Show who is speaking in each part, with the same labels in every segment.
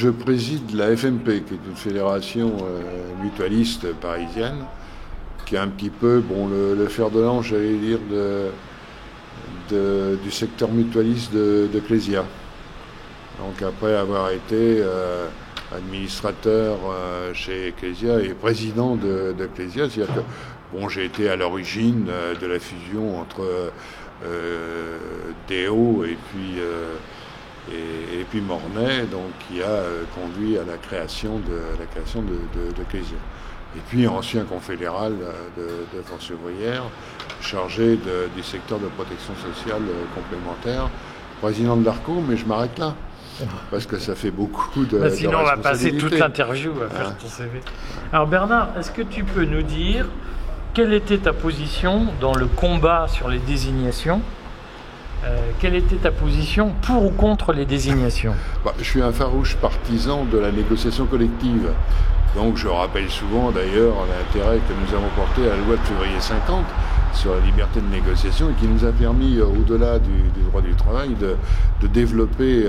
Speaker 1: je préside la FMP, qui est une fédération mutualiste parisienne, qui est un petit peu le fer de lance, j'allais dire, du secteur mutualiste de Clésia. Donc après avoir été administrateur chez Clésia et président de Clésia, c'est-à-dire que j'ai été à l'origine de la fusion entre Déo et puis Mornay, donc qui a conduit à la création de Clésia. Et puis ancien confédéral de Force ouvrière, chargé du secteur de protection sociale complémentaire, président de l'ARCO, mais je m'arrête là. Parce que ça fait beaucoup de
Speaker 2: sinon, on va passer toute l'interview à faire ton CV. Alors Bernard, est-ce que tu peux nous dire quelle était ta position dans le combat sur les désignations ? Quelle était ta position pour ou contre les désignations ?
Speaker 1: Je suis un farouche partisan de la négociation collective. Donc je rappelle souvent d'ailleurs l'intérêt que nous avons porté à la loi de février 50 sur la liberté de négociation et qui nous a permis, au-delà du droit du travail, de développer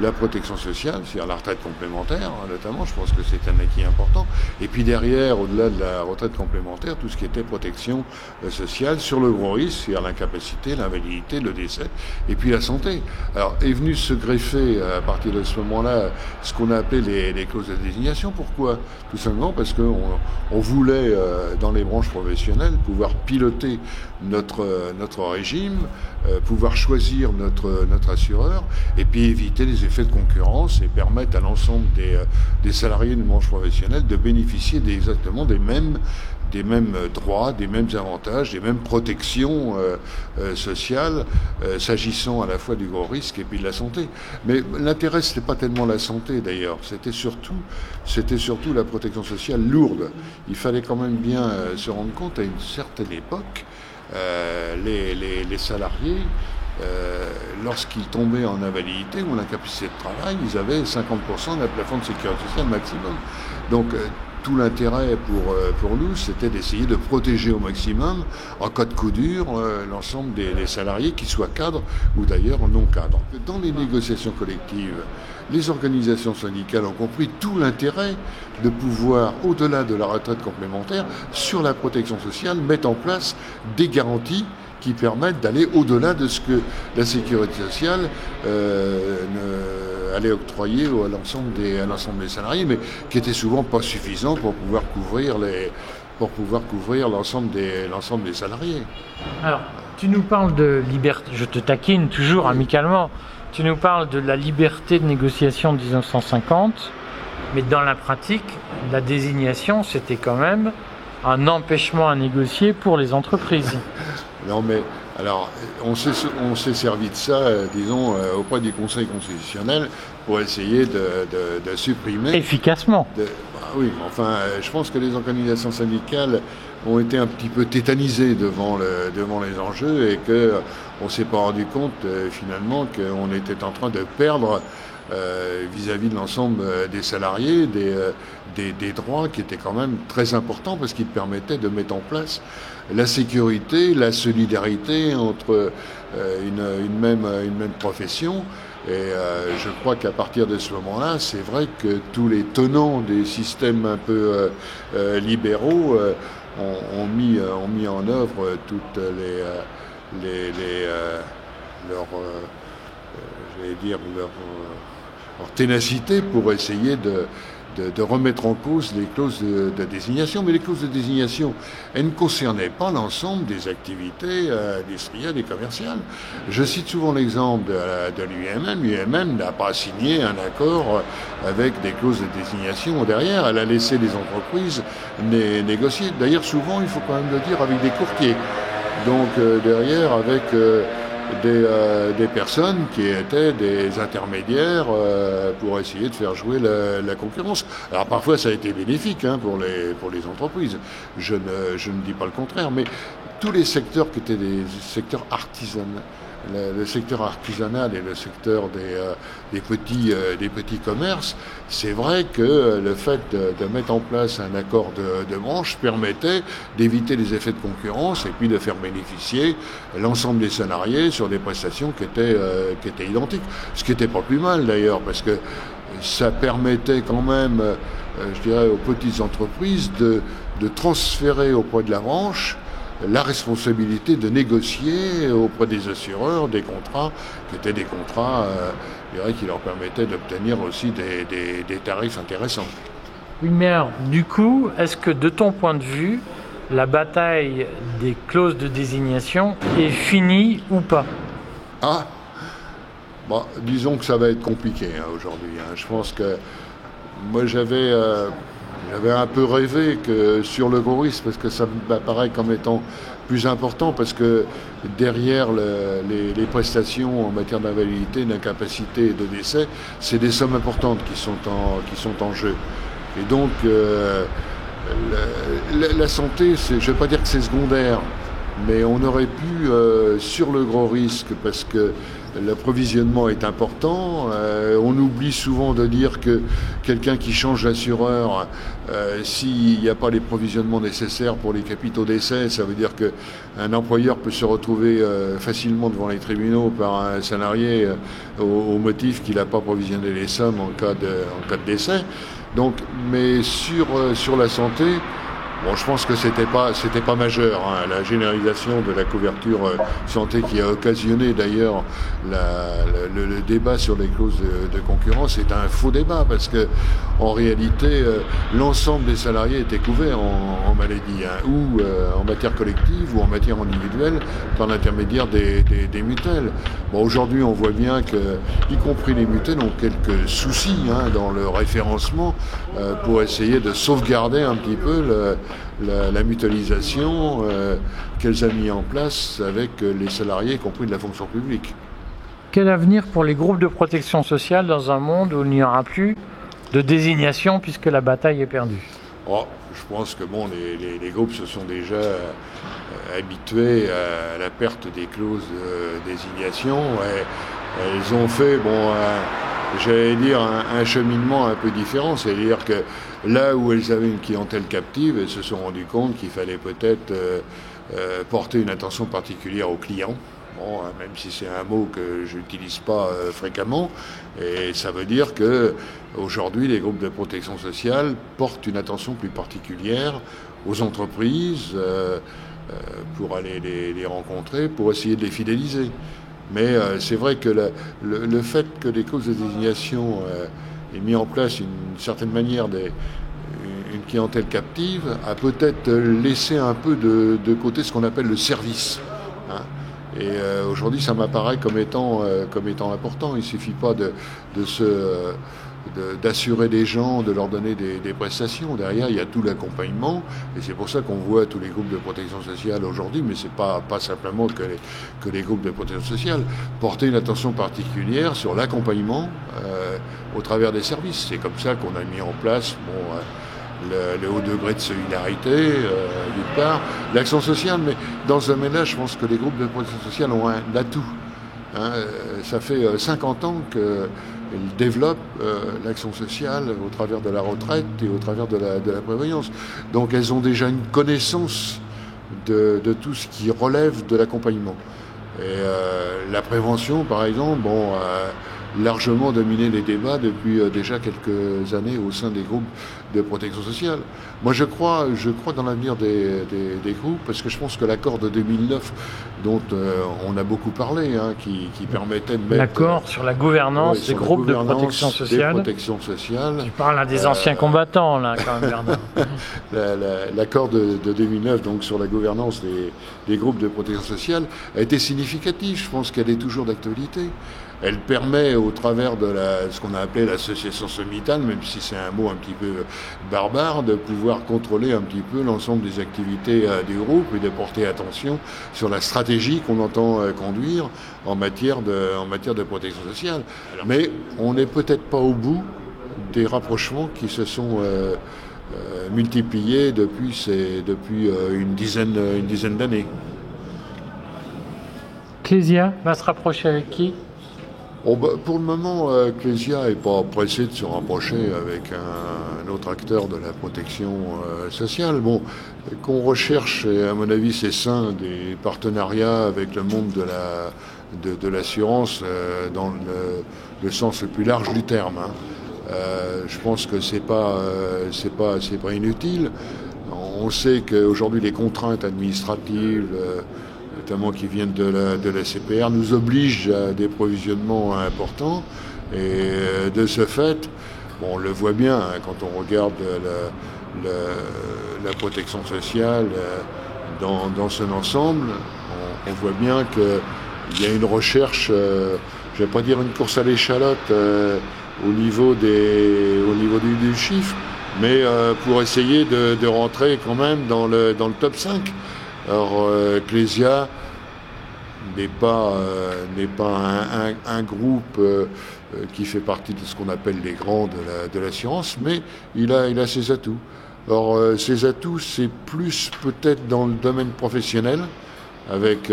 Speaker 1: la protection sociale, c'est-à-dire la retraite complémentaire, notamment. Je pense que c'est un acquis important. Et puis derrière, au-delà de la retraite complémentaire, tout ce qui était protection sociale sur le gros risque, c'est-à-dire l'incapacité, l'invalidité, le décès, et puis la santé. Alors est venu se greffer à partir de ce moment-là ce qu'on a appelé les clauses de désignation. Pourquoi ? Tout simplement parce qu'on voulait, dans les branches professionnelles, pouvoir piloter notre régime, pouvoir choisir notre assureur, et puis éviter les effets de concurrence et permettre à l'ensemble des salariés d'une branche professionnelle de bénéficier exactement des mêmes droits, des mêmes avantages, des mêmes protections sociales, s'agissant à la fois du gros risque et puis de la santé. Mais l'intérêt, c'était pas tellement la santé d'ailleurs, c'était surtout la protection sociale lourde. Il fallait quand même bien se rendre compte, à une certaine époque, les salariés, lorsqu'ils tombaient en invalidité ou en incapacité de travail, ils avaient 50% d'un plafond de sécurité sociale maximum. Donc, tout l'intérêt pour nous, c'était d'essayer de protéger au maximum, en cas de coup dur, l'ensemble des salariés, qu'ils soient cadres ou d'ailleurs non cadres. Dans les négociations collectives, les organisations syndicales ont compris tout l'intérêt de pouvoir, au-delà de la retraite complémentaire, sur la protection sociale, mettre en place des garanties qui permettent d'aller au-delà de ce que la sécurité sociale allait octroyer à l'ensemble des salariés, mais qui était souvent pas suffisant pour pouvoir couvrir l'ensemble des salariés.
Speaker 2: Alors, tu nous parles de liberté, je te taquine toujours amicalement, tu nous parles de la liberté de négociation de 1950, mais dans la pratique, la désignation, c'était quand même un empêchement à négocier pour les entreprises.
Speaker 1: Non, mais alors, on s'est servi de ça, disons, auprès du Conseil constitutionnel pour essayer de supprimer...
Speaker 2: Efficacement.
Speaker 1: Oui, enfin, je pense que les organisations syndicales ont été un petit peu tétanisées devant les enjeux et qu'on ne s'est pas rendu compte, finalement, qu'on était en train de perdre vis-à-vis de l'ensemble des salariés, des droits qui étaient quand même très importants parce qu'ils permettaient de mettre en place la sécurité, la solidarité entre une même profession. Et je crois qu'à partir de ce moment-là, c'est vrai que tous les tenants des systèmes un peu libéraux ont mis en œuvre toutes leur ténacité pour essayer de remettre en cause les clauses de désignation. Mais les clauses de désignation, elles ne concernaient pas l'ensemble des activités industrielles et commerciales. Je cite souvent l'exemple de l'UIMM. L'UIMM n'a pas signé un accord avec des clauses de désignation derrière. Elle a laissé les entreprises négocier. D'ailleurs, souvent, il faut quand même le dire, avec des courtiers. Donc, derrière, avec... des personnes qui étaient des intermédiaires pour essayer de faire jouer la concurrence. Alors parfois ça a été bénéfique pour les entreprises, je ne dis pas le contraire, mais tous les secteurs qui étaient des secteurs artisanaux, le secteur artisanal et le secteur des petits commerces, c'est vrai que le fait de mettre en place un accord de branche permettait d'éviter les effets de concurrence et puis de faire bénéficier l'ensemble des salariés sur des prestations qui étaient identiques. Ce qui n'était pas plus mal d'ailleurs, parce que ça permettait quand même, je dirais, aux petites entreprises de transférer auprès de la branche la responsabilité de négocier auprès des assureurs des contrats qui étaient des contrats je dirais, qui leur permettaient d'obtenir aussi des tarifs intéressants.
Speaker 2: Oui, mais alors, du coup, est-ce que de ton point de vue, la bataille des clauses de désignation est finie ou pas?
Speaker 1: Ah, bon, disons que ça va être compliqué aujourd'hui. Je pense que moi j'avais un peu rêvé que sur le gros risque, parce que ça m'apparaît comme étant plus important, parce que derrière les prestations en matière d'invalidité, d'incapacité et de décès, c'est des sommes importantes qui sont en jeu. Et donc la santé, je ne vais pas dire que c'est secondaire, mais on aurait pu, sur le gros risque, parce que l'approvisionnement est important, on oublie souvent de dire que quelqu'un qui change d'assureur, s'il n'y a pas les provisionnements nécessaires pour les capitaux d'essai, ça veut dire qu'un employeur peut se retrouver facilement devant les tribunaux par un salarié au motif qu'il n'a pas provisionné les sommes en cas de décès. Donc, mais sur la santé, bon, je pense que c'était pas majeur, la généralisation de la couverture santé qui a occasionné d'ailleurs le débat sur les clauses de concurrence est un faux débat, parce que en réalité l'ensemble des salariés étaient couverts en maladie, ou en matière collective ou en matière individuelle par l'intermédiaire des mutuelles. Bon, aujourd'hui on voit bien que, y compris les mutuelles, ont quelques soucis dans le référencement pour essayer de sauvegarder un petit peu la mutualisation qu'elles ont mis en place avec les salariés, y compris de la fonction publique.
Speaker 2: Quel avenir pour les groupes de protection sociale dans un monde où il n'y aura plus de désignation puisque la bataille est perdue?
Speaker 1: Je pense que les groupes se sont déjà habitués à la perte des clauses de désignation. Elles ont fait, j'allais dire, un cheminement un peu différent. C'est-à-dire que là où elles avaient une clientèle captive, elles se sont rendues compte qu'il fallait peut-être porter une attention particulière aux clients. Bon, même si c'est un mot que je n'utilise pas fréquemment, et ça veut dire que aujourd'hui les groupes de protection sociale portent une attention plus particulière aux entreprises pour aller les rencontrer, pour essayer de les fidéliser. Mais c'est vrai que le fait que les clauses de désignation aient mis en place une certaine manière une clientèle captive a peut-être laissé un peu de côté ce qu'on appelle le service. Et aujourd'hui, ça m'apparaît comme étant important. Il ne suffit pas d'assurer des gens, de leur donner des prestations. Derrière, il y a tout l'accompagnement. Et c'est pour ça qu'on voit tous les groupes de protection sociale aujourd'hui, mais ce n'est pas simplement que les groupes de protection sociale, porter une attention particulière sur l'accompagnement au travers des services. C'est comme ça qu'on a mis en place le haut degré de solidarité, d'une part, l'action sociale, mais dans ce domaine-là, je pense que les groupes de protection sociale ont un atout. Ça fait 50 ans qu'ils développent l'action sociale au travers de la retraite et au travers de la prévoyance. Donc elles ont déjà une connaissance de tout ce qui relève de l'accompagnement. Et la prévention, par exemple, largement dominé les débats depuis déjà quelques années au sein des groupes de protection sociale. Moi, je crois dans l'avenir des groupes, parce que je pense que l'accord de 2009, dont on a beaucoup parlé, qui permettait de mettre...
Speaker 2: L'accord sur la gouvernance des groupes de protection sociale. Tu parles à des anciens combattants, là, quand même, Bernard.
Speaker 1: L'accord de 2009, donc, sur la gouvernance des groupes de protection sociale, a été significatif. Je pense qu'elle est toujours d'actualité. Elle permet, au travers de ce qu'on a appelé l'association sommitale, même si c'est un mot un petit peu barbare, de pouvoir contrôler un petit peu l'ensemble des activités du groupe et de porter attention sur la stratégie qu'on entend conduire en matière de protection sociale. Mais on n'est peut-être pas au bout des rapprochements qui se sont multipliés depuis une dizaine d'années.
Speaker 2: Clésia va se rapprocher avec qui ?
Speaker 1: Pour le moment, Clésia n'est pas pressé de se rapprocher avec un autre acteur de la protection sociale. Qu'on recherche, à mon avis, c'est sain, des partenariats avec le monde de l'assurance dans le sens le plus large du terme. Je pense que c'est pas inutile. On sait qu'aujourd'hui les contraintes administratives, notamment qui viennent de la CPR, nous obligent à des provisionnements importants. Et de ce fait, on le voit bien quand on regarde la protection sociale dans son ensemble, on voit bien qu'il y a une recherche, je ne vais pas dire une course à l'échalote au niveau du chiffre, mais pour essayer de rentrer quand même dans le top 5. Alors Clésia n'est pas un groupe qui fait partie de ce qu'on appelle les grands de l'assurance, mais il a ses atouts. Alors ses atouts, c'est plus peut-être dans le domaine professionnel, avec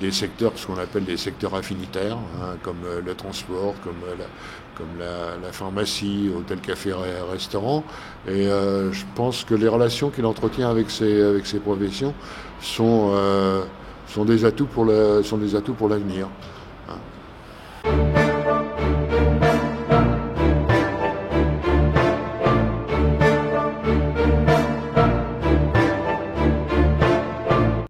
Speaker 1: des secteurs, ce qu'on appelle des secteurs affinitaires, comme le transport, comme la pharmacie, hôtel, café, restaurant. Et je pense que les relations qu'il entretient avec ces professions sont des atouts pour l'avenir.